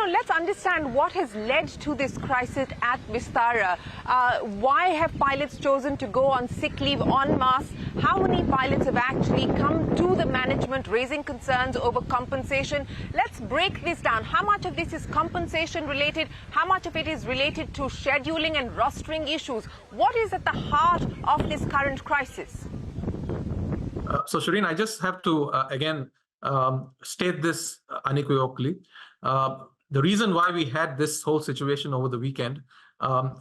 let's understand what has led to this crisis at Vistara. Why have pilots chosen to go on sick leave en masse? How many pilots have actually come to the management raising concerns over compensation? Let's break this down. How much of this is compensation related? How much of it is related to scheduling and rostering issues? What is at the heart of this current crisis? So, Shireen, I just have to, again, state this unequivocally. The reason why we had this whole situation over the weekend,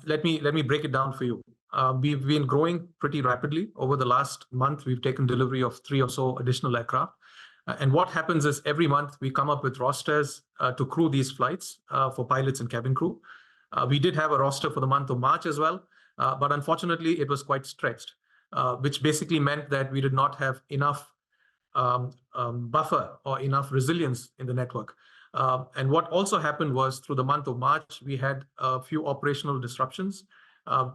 let me break it down for you. We've been growing pretty rapidly. Over the last month, we've taken delivery of 3 or so additional aircraft. And what happens is every month we come up with rosters to crew these flights for pilots and cabin crew. We did have a roster for the month of March as well, but unfortunately it was quite stretched, which basically meant that we did not have enough buffer or enough resilience in the network. And what also happened was through the month of March, we had a few operational disruptions.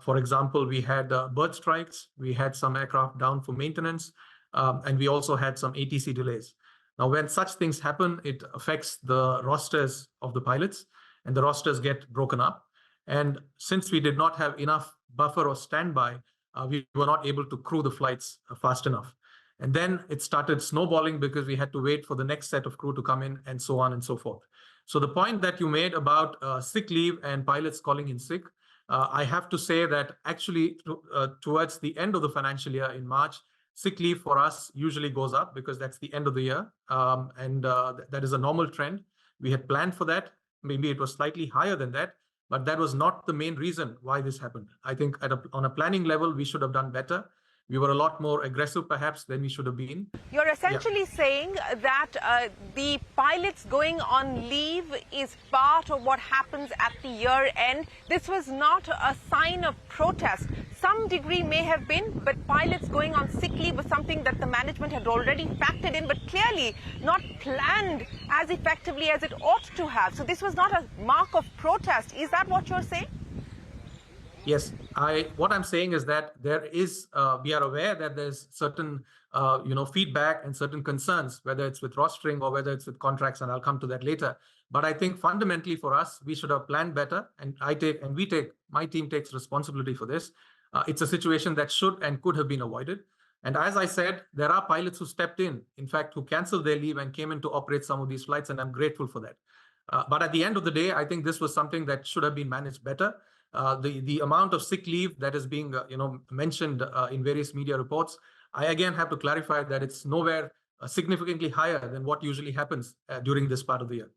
For example, we had bird strikes, we had some aircraft down for maintenance, and we also had some ATC delays. Now, when such things happen, it affects the rosters of the pilots, and the rosters get broken up. And since we did not have enough buffer or standby, we were not able to crew the flights fast enough. And then it started snowballing because we had to wait for the next set of crew to come in and so on and so forth. So the point that you made about sick leave and pilots calling in sick, I have to say that actually towards the end of the financial year in March, sick leave for us usually goes up because that's the end of the year. And that is a normal trend. We had planned for that. Maybe it was slightly higher than that, but that was not the main reason why this happened. I think on a planning level, we should have done better. We were a lot more aggressive, perhaps, than we should have been. You're essentially saying that the pilots going on leave is part of what happens at the year end. This was not a sign of protest. Some degree may have been, but pilots going on sick leave was something that the management had already factored in, but clearly not planned as effectively as it ought to have. So this was not a mark of protest. Is that what you're saying? Yes, what I'm saying is that there is, we are aware that there's certain, feedback and certain concerns, whether it's with rostering or whether it's with contracts, and I'll come to that later. But I think fundamentally for us, we should have planned better, and my team takes responsibility for this. It's a situation that should and could have been avoided. And as I said, there are pilots who stepped in fact, who canceled their leave and came in to operate some of these flights, and I'm grateful for that. But at the end of the day, I think this was something that should have been managed better. The amount of sick leave that is being mentioned in various media reports, I again have to clarify that it's nowhere significantly higher than what usually happens during this part of the year.